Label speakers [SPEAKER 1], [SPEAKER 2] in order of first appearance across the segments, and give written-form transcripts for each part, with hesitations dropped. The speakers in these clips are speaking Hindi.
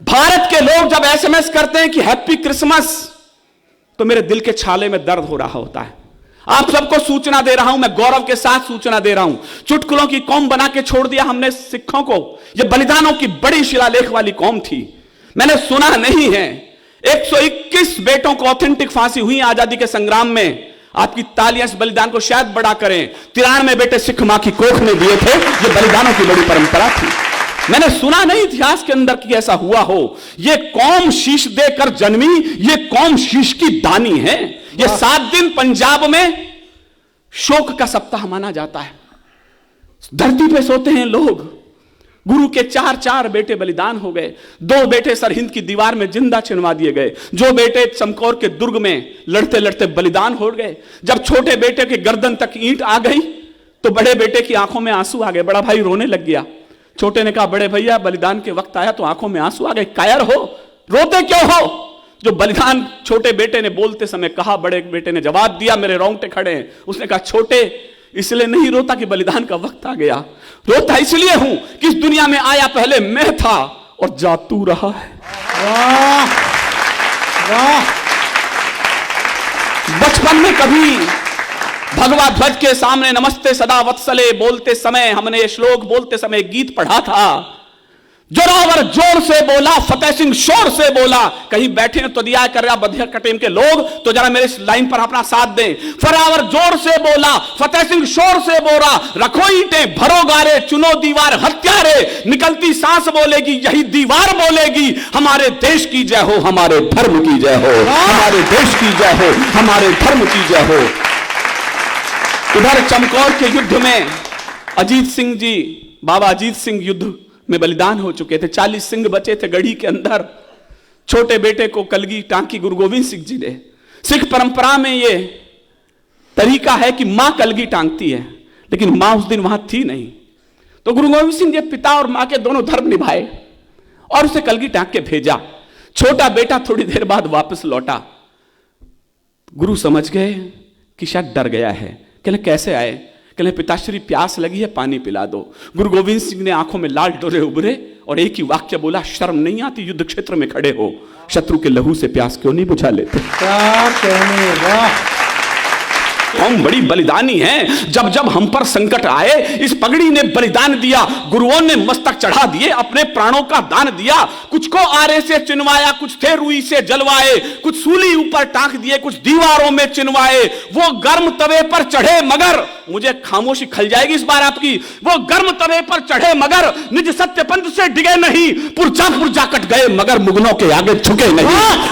[SPEAKER 1] भारत के लोग जब एसएमएस करते हैं कि हैप्पी क्रिसमस, तो मेरे दिल के छाले में दर्द हो रहा होता है। आप सबको सूचना दे रहा हूं, मैं गौरव के साथ सूचना दे रहा हूं। चुटकुलों की कौम बना के छोड़ दिया हमने सिखों को। यह बलिदानों की बड़ी शिलालेख वाली कौम थी। मैंने सुना नहीं है 121 बेटों को ऑथेंटिक फांसी हुई आजादी के संग्राम में। आपकी तालियां इस बलिदान को शायद बड़ा करें। 93 बेटे सिख मां की कोख में दिए थे। यह बलिदानों की बड़ी परंपरा थी। मैंने सुना नहीं इतिहास के अंदर कि ऐसा हुआ हो। यह कौम शीश देकर जन्मी, यह कौम शीश की दानी है। यह 7 दिन पंजाब में शोक का सप्ताह माना जाता है। धरती पे सोते हैं लोग। गुरु के 4 बेटे बलिदान हो गए। 2 बेटे सरहिंद की दीवार में जिंदा चिनवा दिए गए। जो बेटे चमकौर के दुर्ग में लड़ते लड़ते बलिदान हो गए। जब छोटे बेटे के गर्दन तक ईंट आ गई तो बड़े बेटे की आंखों में आंसू आ गए। बड़ा भाई रोने लग गया। छोटे ने कहा, बड़े भैया बलिदान के वक्त आया तो आंखों में आंसू आ गए, कायर हो, रोते क्यों हो? जो बलिदान छोटे बेटे ने बोलते समय कहा, बड़े बेटे ने जवाब दिया, मेरे रोंगटे खड़े हैं। उसने कहा, छोटे इसलिए नहीं रोता कि बलिदान का वक्त आ गया, रोता इसलिए हूं कि इस दुनिया में आया पहले मैं था और जा तू रहा है। वाह वाह। बचपन में कभी भगवा ध्वज के सामने नमस्ते सदा वत्सले बोलते समय हमने ये श्लोक बोलते समय गीत पढ़ा था। जोरावर जोर से बोला, फतेह सिंह शोर से बोला। कहीं बैठे तो दिया कर रहा बधिया कटेम के लोग, तो जरा मेरे इस लाइन पर अपना साथ दें। फरावर जोर से बोला, फतेह सिंह शोर से बोला, रखो ईंटें भरो गारे, चुनो दीवार हत्यारे, निकलती सांस बोलेगी यही दीवार बोलेगी, हमारे देश की जय हो, हमारे धर्म की जय हो, हमारे देश की जय हो, हमारे धर्म की जय हो। उधर चमकौर के युद्ध में अजीत सिंह जी, बाबा अजीत सिंह युद्ध में बलिदान हो चुके थे। 40 सिंह बचे थे गढ़ी के अंदर। छोटे बेटे को कलगी टांकी गुरु गोविंद सिंह जी ने। सिख परंपरा में यह तरीका है कि मां कलगी टांगती है, लेकिन मां उस दिन वहां थी नहीं। तो गुरु गोविंद सिंह जी पिता और मां के दोनों धर्म निभाए और उसे कलगी टांग के भेजा। छोटा बेटा थोड़ी देर बाद वापस लौटा। गुरु समझ गए कि शायद डर गया है। कहले कैसे आए? कहले पिताश्री प्यास लगी है, पानी पिला दो। गुरु गोविंद सिंह ने आंखों में लाल डोरे उभरे और एक ही वाक्य बोला, शर्म नहीं आती युद्ध क्षेत्र में खड़े हो, शत्रु के लहू से प्यास क्यों नहीं बुझा लेते? क्या कहने, वाह। हम बड़ी बलिदानी हैं। जब जब हम पर संकट आए, इस पगड़ी ने बलिदान दिया। गुरुओं ने मस्तक चढ़ा दिए, अपने प्राणों का दान दिया। कुछ को आरे से चिनवाया, कुछ थे रुई से जलवाए, कुछ सूली ऊपर टांक दिए, कुछ दीवारों में चिनवाए। वो गर्म तवे पर चढ़े मगर, मुझे खामोशी खल जाएगी इस बार आपकी, वो गर्म तवे पर चढ़े मगर निज सत्य पंथ से डिगे नहीं। पुरजा कट गए मगर मुगलों के आगे झुके नहीं।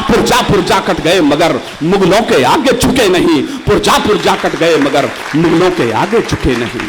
[SPEAKER 1] पुरजा कट गए मगर मुगलों के आगे झुके नहीं। पुरजा कट गए मगर मुगलों के आगे झुके नहीं।